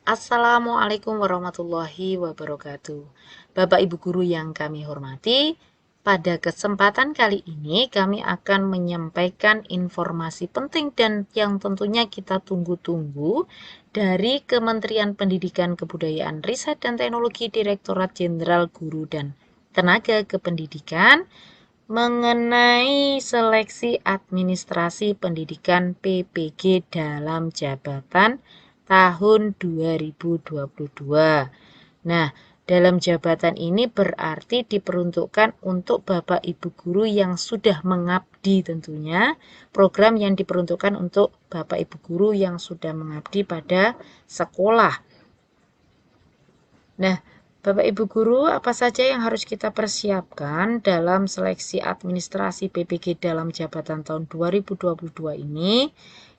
Assalamualaikum warahmatullahi wabarakatuh. Bapak Ibu guru yang kami hormati, pada kesempatan kali ini kami akan menyampaikan informasi penting dan yang tentunya kita tunggu-tunggu dari Kementerian Pendidikan Kebudayaan Riset dan Teknologi Direktorat Jenderal Guru dan Tenaga Kependidikan mengenai seleksi administrasi pendidikan PPG dalam jabatan tahun 2022. Nah, dalam jabatan ini berarti diperuntukkan untuk Bapak Ibu guru yang sudah mengabdi tentunya, program yang diperuntukkan untuk Bapak Ibu guru yang sudah mengabdi pada sekolah. Nah, Bapak Ibu guru, apa saja yang harus kita persiapkan dalam seleksi administrasi PPG dalam jabatan tahun 2022 ini?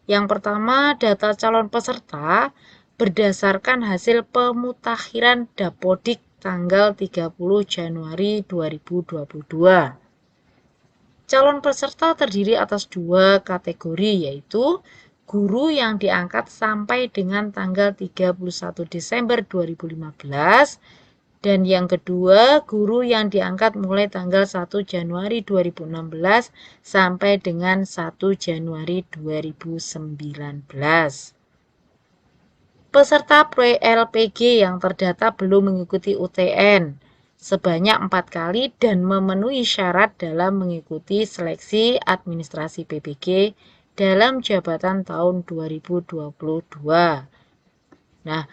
Yang pertama, data calon peserta berdasarkan hasil pemutakhiran Dapodik tanggal 30 Januari 2022. Calon peserta terdiri atas dua kategori, yaitu guru yang diangkat sampai dengan tanggal 31 Desember 2015 dan yang kedua guru yang diangkat mulai tanggal 1 Januari 2016 sampai dengan 1 Januari 2019. Peserta PLPG yang terdata belum mengikuti UTN sebanyak 4 kali dan memenuhi syarat dalam mengikuti seleksi administrasi PPG dalam jabatan tahun 2022. Nah,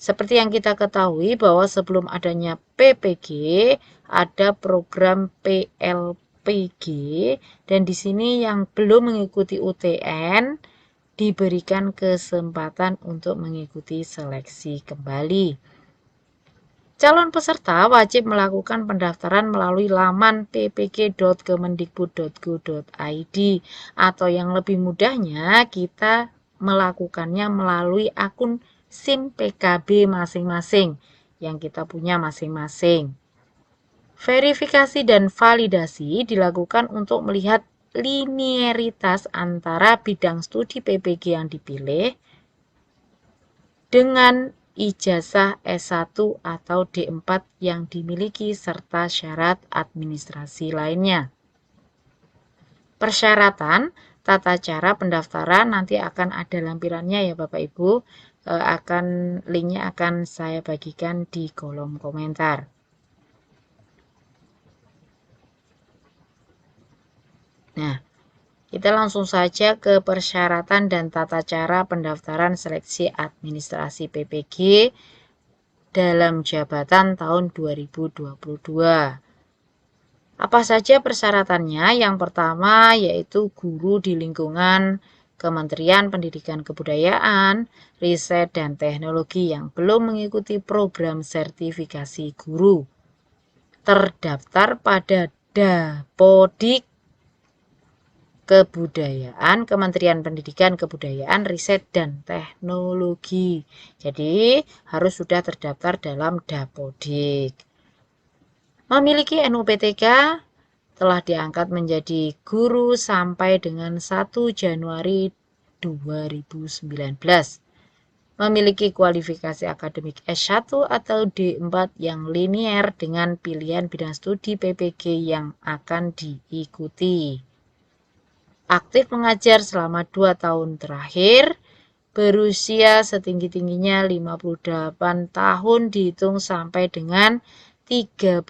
seperti yang kita ketahui bahwa sebelum adanya PPG ada program PLPG dan di sini yang belum mengikuti UTN diberikan kesempatan untuk mengikuti seleksi kembali. Calon peserta wajib melakukan pendaftaran melalui laman ppg.kemendikbud.go.id atau yang lebih mudahnya kita melakukannya melalui akun SIM PKB masing-masing yang kita punya masing-masing. Verifikasi dan validasi dilakukan untuk melihat linearitas antara bidang studi PPG yang dipilih dengan ijazah S1 atau D4 yang dimiliki serta syarat administrasi lainnya. Persyaratan tata cara pendaftaran nanti akan ada lampirannya ya Bapak Ibu, linknya akan saya bagikan di kolom komentar. Nah, kita langsung saja ke persyaratan dan tata cara pendaftaran seleksi administrasi PPG dalam jabatan tahun 2022. Apa saja persyaratannya? Yang pertama yaitu guru di lingkungan Kementerian Pendidikan Kebudayaan, Riset dan Teknologi yang belum mengikuti program sertifikasi guru terdaftar pada Dapodik Kebudayaan, Kementerian Pendidikan Kebudayaan, Riset dan Teknologi. Jadi harus sudah terdaftar dalam Dapodik. Memiliki NUPTK, telah diangkat menjadi guru sampai dengan 1 Januari 2019. Memiliki kualifikasi akademik S1 atau D4 yang linier dengan pilihan bidang studi PPG yang akan diikuti. Aktif mengajar selama 2 tahun terakhir, berusia setinggi-tingginya 58 tahun dihitung sampai dengan 31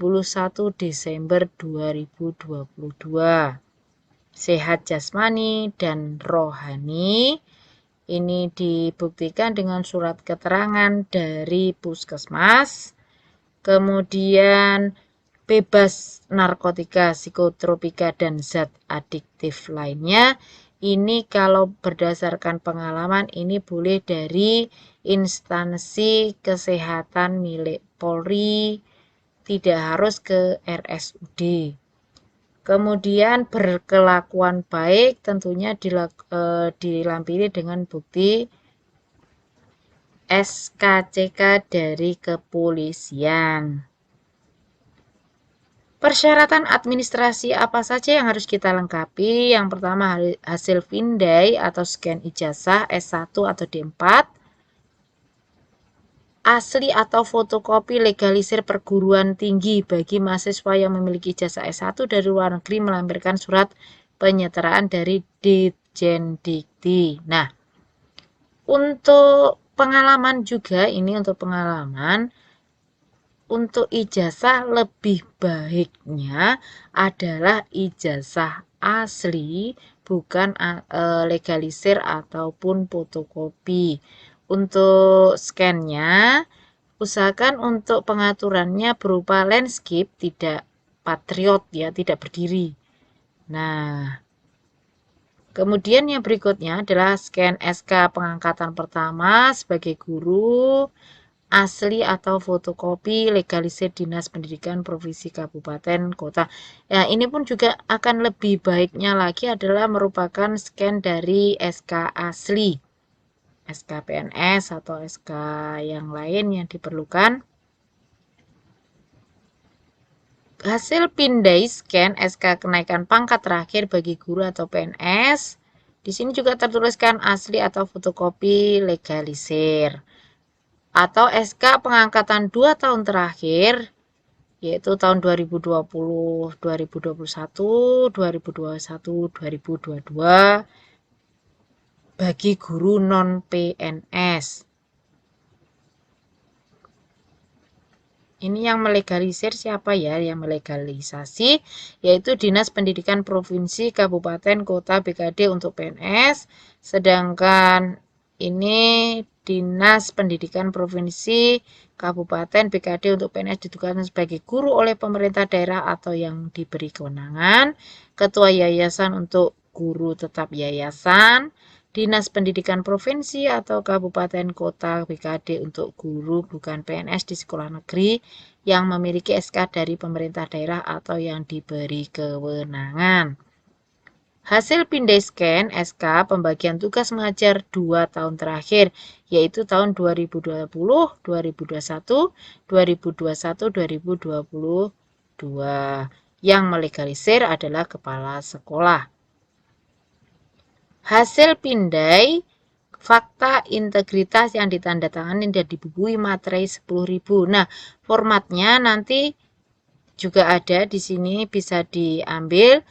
Desember 2022. Sehat jasmani dan rohani. Ini dibuktikan dengan surat keterangan dari Puskesmas. Kemudian bebas narkotika, psikotropika, dan zat adiktif lainnya. Ini kalau berdasarkan pengalaman ini boleh dari instansi kesehatan milik Polri, tidak harus ke RSUD. Kemudian berkelakuan baik tentunya dilampiri dengan bukti SKCK dari kepolisian. Persyaratan administrasi apa saja yang harus kita lengkapi? Yang pertama hasil Vindai atau scan ijazah S1 atau D4. asli atau fotokopi legalisir perguruan tinggi bagi mahasiswa yang memiliki ijazah S1 dari luar negeri melampirkan surat penyetaraan dari Ditjendikti. Nah, untuk pengalaman juga, ini untuk pengalaman, untuk ijazah lebih baiknya adalah ijazah asli, bukan legalisir ataupun fotokopi. Untuk scan-nya, usahakan untuk pengaturannya berupa landscape, tidak patriot ya, tidak berdiri. Nah, kemudian yang berikutnya adalah scan SK pengangkatan pertama sebagai guru asli atau fotokopi legalisir Dinas Pendidikan Provinsi Kabupaten Kota. Ya, ini pun juga akan lebih baiknya lagi adalah merupakan scan dari SK asli, SK PNS atau SK yang lain yang diperlukan. Hasil pindai scan SK kenaikan pangkat terakhir bagi guru atau PNS. Di sini juga tertuliskan asli atau fotokopi legalisir. Atau SK pengangkatan 2 tahun terakhir, yaitu tahun 2020, 2021, 2021, 2022 bagi guru non-PNS. Ini yang melegalisir siapa ya? Yang melegalisasi yaitu Dinas Pendidikan Provinsi Kabupaten Kota BKD untuk PNS, sedangkan ini Dinas Pendidikan Provinsi Kabupaten BKD untuk PNS ditugaskan sebagai guru oleh pemerintah daerah atau yang diberi kewenangan, ketua yayasan untuk guru tetap yayasan, Dinas Pendidikan Provinsi atau Kabupaten Kota BKD untuk guru bukan PNS di sekolah negeri yang memiliki SK dari pemerintah daerah atau yang diberi kewenangan. Hasil pindai scan SK pembagian tugas mengajar 2 tahun terakhir, yaitu tahun 2020, 2021, 2021, 2022. Yang melegalisir adalah kepala sekolah. Hasil pindai fakta integritas yang ditandatangani dan dibubui materai 10.000. Nah, formatnya nanti juga ada di sini, bisa diambil.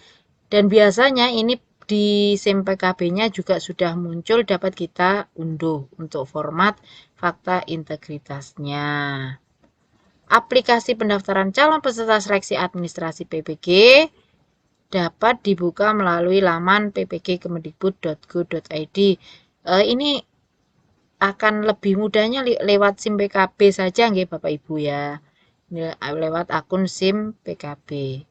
Dan biasanya ini di SIM PKB-nya juga sudah muncul, dapat kita unduh untuk format fakta integritasnya. Aplikasi pendaftaran calon peserta seleksi administrasi PPG dapat dibuka melalui laman ppg.kemendikbud.go.id. Ini akan lebih mudahnya lewat SIM PKB saja nggih Bapak Ibu ya. Lewat akun SIM PKB.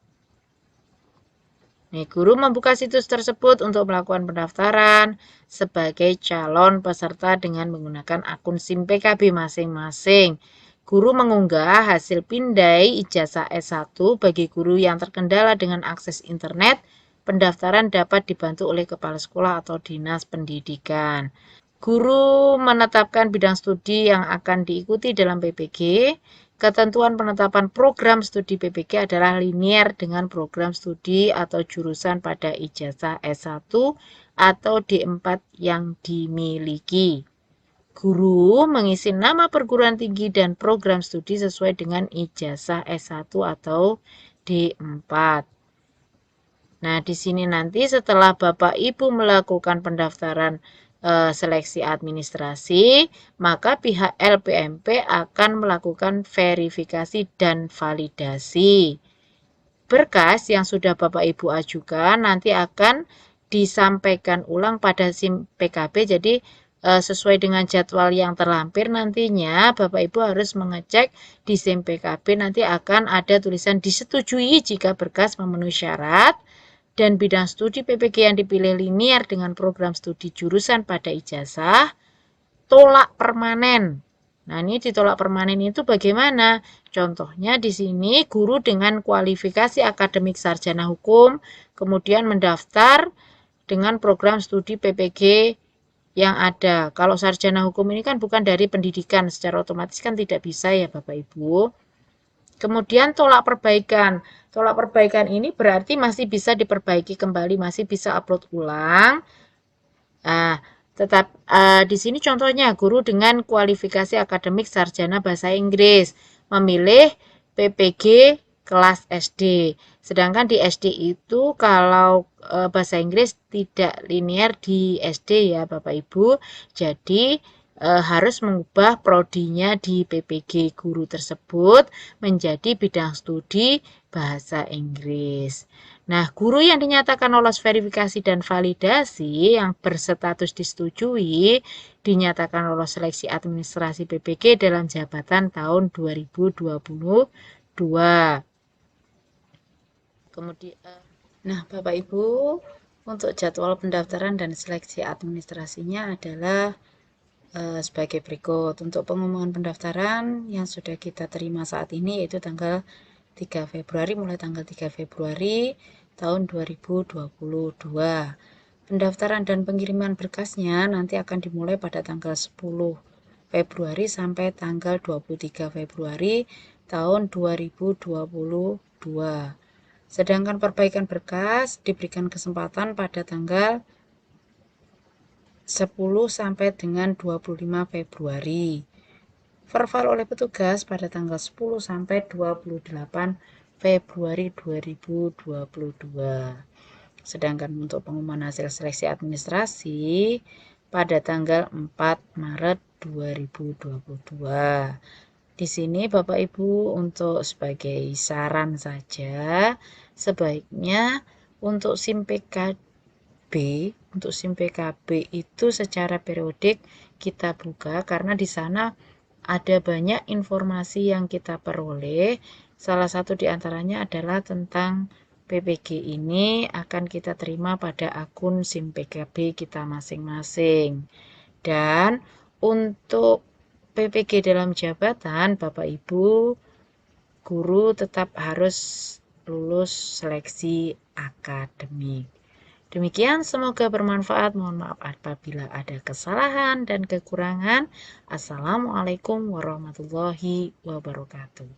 Nih, guru membuka situs tersebut untuk melakukan pendaftaran sebagai calon peserta dengan menggunakan akun SIM PKB masing-masing. Guru mengunggah hasil pindai ijazah S1 bagi guru yang terkendala dengan akses internet. Pendaftaran dapat dibantu oleh kepala sekolah atau dinas pendidikan. Guru menetapkan bidang studi yang akan diikuti dalam PPG. Ketentuan penetapan program studi PPG adalah linear dengan program studi atau jurusan pada ijazah S1 atau D4 yang dimiliki. Guru mengisi nama perguruan tinggi dan program studi sesuai dengan ijazah S1 atau D4. Nah, di sini nanti setelah Bapak Ibu melakukan pendaftaran seleksi administrasi, maka pihak LPMP akan melakukan verifikasi dan validasi. Berkas yang sudah Bapak Ibu ajukan nanti akan disampaikan ulang pada SIM PKB, jadi sesuai dengan jadwal yang terlampir nantinya Bapak Ibu harus mengecek di SIM PKB, nanti akan ada tulisan disetujui jika berkas memenuhi syarat dan bidang studi PPG yang dipilih linear dengan program studi jurusan pada ijazah, tolak permanen. Nah, ini ditolak permanen itu bagaimana? Contohnya di sini guru dengan kualifikasi akademik sarjana hukum, kemudian mendaftar dengan program studi PPG yang ada. Kalau sarjana hukum ini kan bukan dari pendidikan, secara otomatis kan tidak bisa ya Bapak Ibu. Kemudian tolak perbaikan. Tolak perbaikan ini berarti masih bisa diperbaiki kembali, masih bisa upload ulang. Nah, Di sini contohnya guru dengan kualifikasi akademik sarjana bahasa Inggris memilih PPG kelas SD. Sedangkan di SD itu kalau bahasa Inggris tidak linear di SD ya Bapak Ibu. Jadi harus mengubah prodinya di PPG guru tersebut menjadi bidang studi bahasa Inggris. Nah, guru yang dinyatakan lolos verifikasi dan validasi yang berstatus disetujui dinyatakan lolos seleksi administrasi PPG dalam jabatan tahun 2022. Kemudian, nah Bapak Ibu, untuk jadwal pendaftaran dan seleksi administrasinya adalah sebagai berikut. Untuk pengumuman pendaftaran yang sudah kita terima saat ini yaitu tanggal 3 Februari, mulai tanggal 3 Februari tahun 2022. Pendaftaran dan pengiriman berkasnya nanti akan dimulai pada tanggal 10 Februari sampai tanggal 23 Februari tahun 2022. Sedangkan perbaikan berkas diberikan kesempatan pada tanggal 10 sampai dengan 25 Februari. Verval oleh petugas pada tanggal 10 sampai 28 Februari 2022. Sedangkan untuk pengumuman hasil seleksi administrasi pada tanggal 4 Maret 2022. Di sini Bapak Ibu untuk sebagai saran saja, sebaiknya untuk SIM PKB itu secara periodik kita buka karena di sana ada banyak informasi yang kita peroleh. Salah satu di antaranya adalah tentang PPG ini akan kita terima pada akun SIM PKB kita masing-masing. Dan untuk PPG dalam jabatan, Bapak Ibu, guru tetap harus lulus seleksi akademik. Demikian, semoga bermanfaat. Mohon maaf apabila ada kesalahan dan kekurangan. Assalamualaikum warahmatullahi wabarakatuh.